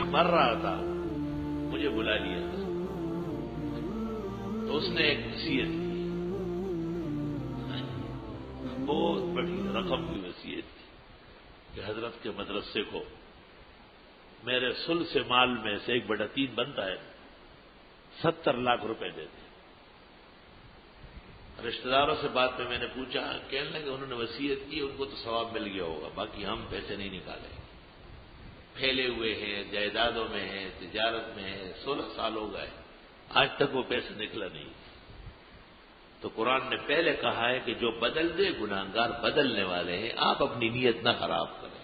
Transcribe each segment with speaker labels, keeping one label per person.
Speaker 1: مر رہا تھا مجھے بلا لیا تھا، تو اس نے ایک وصیت کی، بہت بڑی رقم کی وصیت کی کہ حضرت کے مدرسے کو میرے ثلث مال میں سے 1/3 بنتا ہے، 70 لاکھ روپے دیتے۔ رشتہ داروں سے بات میں نے پوچھا، کہنے لگے انہوں نے وصیت کی، ان کو تو ثواب مل گیا ہوگا، باقی ہم پیسے نہیں نکالیں گے، پھیلے ہوئے ہیں، جائیدادوں میں ہیں، تجارت میں ہیں، 16 سال ہو گئے، آج تک وہ پیسے نکلا نہیں۔ تو قرآن نے پہلے کہا ہے کہ جو بدل دے گناہگار بدلنے والے ہیں، آپ اپنی نیت نہ خراب کریں،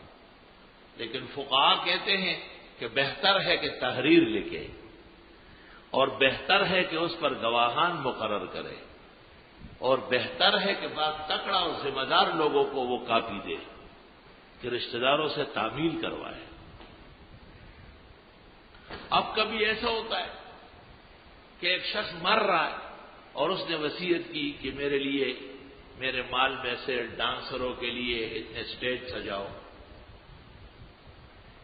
Speaker 1: لیکن فقہا کہتے ہیں کہ بہتر ہے کہ تحریر لکھے اور بہتر ہے کہ اس پر گواہان مقرر کرے اور بہتر ہے کہ بعض تکڑا اور ذمہ دار لوگوں کو وہ کاپی دے کہ رشتہ داروں سے تعمیل کروائے۔ اب کبھی ایسا ہوتا ہے کہ ایک شخص مر رہا ہے اور اس نے وصیت کی کہ میرے لیے میرے مال میں سے ڈانسروں کے لیے اتنے اسٹیج سجاؤ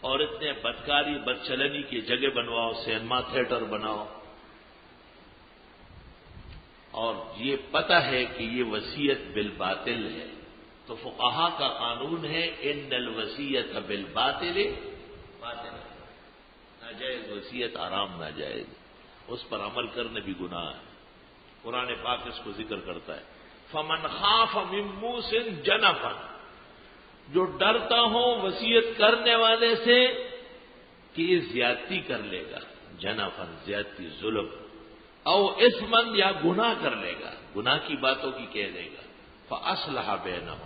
Speaker 1: اور اتنے بدکاری بدچلنی کی جگہ بنواؤ، سینما تھیٹر بناؤ، اور یہ پتہ ہے کہ یہ وصیت بالباطل ہے، تو فقہا کا قانون ہے ان الوصیت بالباطل باطل، ناجائز وصیت حرام ناجائز، اس پر عمل کرنے بھی گناہ ہے۔ قرآن پاک اس کو ذکر کرتا ہے، فمن خاف من موص جنفا، جو ڈرتا ہو وصیت کرنے والے سے کہ یہ زیادتی کر لے گا، جنفن زیادتی ظلم، او اثمن یا گناہ کر لے گا، گناہ کی باتوں کی کہہ دے گا، فاصلح بینہم،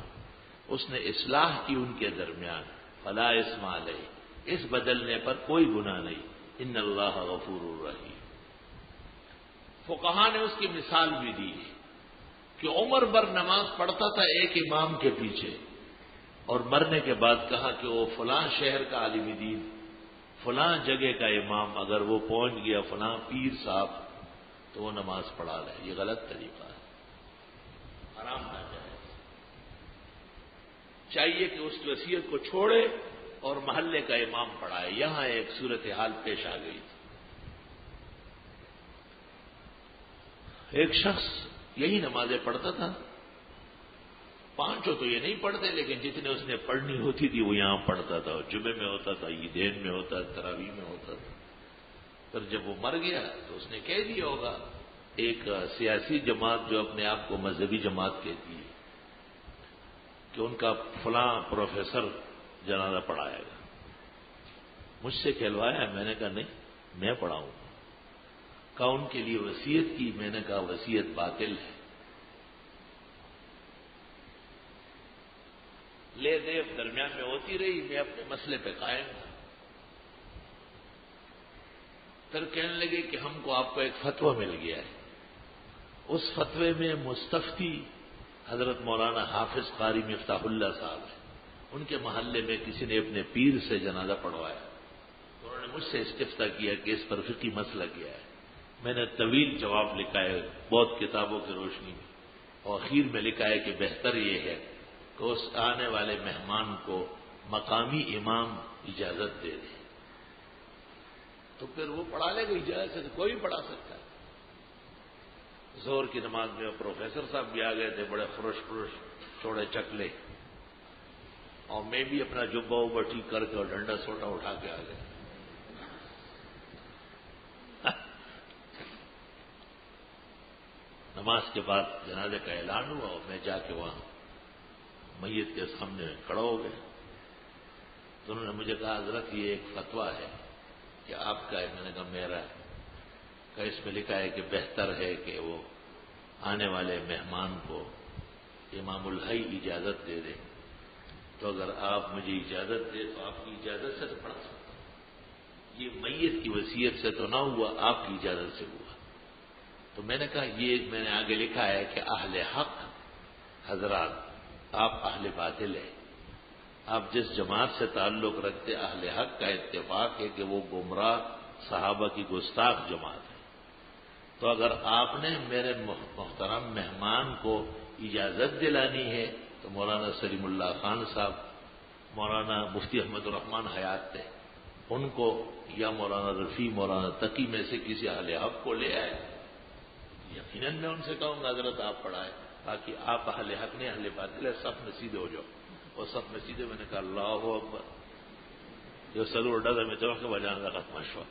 Speaker 1: اس نے اصلاح کی ان کے درمیان، فلا اثم علیہ، اس بدلنے پر کوئی گناہ نہیں، ان اللہ غفور الرحیم۔ فقہا نے اس کی مثال بھی دی کہ عمر بھر نماز پڑھتا تھا ایک امام کے پیچھے، اور مرنے کے بعد کہا کہ وہ فلاں شہر کا عالم دین، فلاں جگہ کا امام، اگر وہ پہنچ گیا فلاں پیر صاحب تو وہ نماز پڑھا لے، یہ غلط طریقہ ہے، حرام ناجائز۔ چاہیے کہ اس وصیت کو چھوڑے اور محلے کا امام پڑھائے۔ یہاں ایک صورتحال پیش آ گئی تھی، ایک شخص یہی نمازیں پڑھتا تھا، 5 تو یہ نہیں پڑھتے، لیکن جتنے اس نے پڑھنی ہوتی تھی وہ یہاں پڑھتا تھا، جمعے میں ہوتا تھا، عیدین میں ہوتا تھا، تراویح میں ہوتا تھا۔ پھر جب وہ مر گیا تو اس نے کہہ دیا ہوگا، ایک سیاسی جماعت جو اپنے آپ کو مذہبی جماعت کہتی ہے، کہ ان کا فلاں پروفیسر جنازہ پڑھائے گا، مجھ سے کہلوایا، میں نے کہا نہیں میں پڑھاؤں گا، کہا ان کے لیے وصیت کی، میں نے کہا وصیت باطل ہے۔ لے دے درمیان میں ہوتی رہی، میں اپنے مسئلے پہ قائم تھا۔ پھر کہنے لگے کہ ہم کو آپ کو ایک فتویٰ مل گیا ہے، اس فتوے میں مستفتی حضرت مولانا حافظ قاری مفتاح اللہ صاحب ہیں، ان کے محلے میں کسی نے اپنے پیر سے جنازہ پڑھوایا، انہوں نے مجھ سے استفتاء کیا کہ اس پر فقہی مسئلہ کیا ہے۔ میں نے طویل جواب لکھا ہے بہت کتابوں کی روشنی میں، اور اخیر میں لکھا ہے کہ بہتر یہ ہے کہ اس آنے والے مہمان کو مقامی امام اجازت دے دے، تو پھر وہ پڑھا لے گا، اجازت سے کوئی پڑھا سکتا ہے۔ ظہر کی نماز میں پروفیسر صاحب بھی آ گئے تھے، بڑے خرش چوڑے چکلے، اور میں بھی اپنا جبہ وبہ ٹھیک کر کے اور ڈنڈا سوٹا اٹھا کے آ گئے۔ نماز کے بعد جنازے کا اعلان ہوا اور میں جا کے وہاں میت کے سامنے کھڑا ہو گئے، تو انہوں نے مجھے کہا حضرت یہ ایک فتویٰ ہے کہ آپ کا ہے، میں نے کہا میرا ہے، کہ اس میں لکھا ہے کہ بہتر ہے کہ وہ آنے والے مہمان کو امام الحی اجازت دے دیں، تو اگر آپ مجھے اجازت دیں تو آپ کی اجازت سے تو پڑھا سکتا ہوں، یہ میت کی وصیت سے تو نہ ہوا، آپ کی اجازت سے ہوا۔ تو میں نے کہا یہ میں نے آگے لکھا ہے کہ اہل حق حضرات، آپ اہل باطل ہیں، آپ جس جماعت سے تعلق رکھتے اہل حق کا اتفاق ہے کہ وہ گمراہ صحابہ کی گستاخ جماعت ہے، تو اگر آپ نے میرے محترم مہمان کو اجازت دلانی ہے تو مولانا سلیم اللہ خان صاحب، مولانا مفتی احمد الرحمان حیات تھے، ان کو یا مولانا رفیع مولانا تقی میں سے کسی اہل حق کو لے آئے. یقیناً میں ان سے کہوں گا حضرت آپ پڑھائے، باقی آپ اہل حق نے اہل باطل ہے، سب میں سیدھے ہو جاؤ. اور سب میں سیدھے میں نے کہا اللہ اکبر جو سلور ڈزا میں چوک کے بجانا ختم شو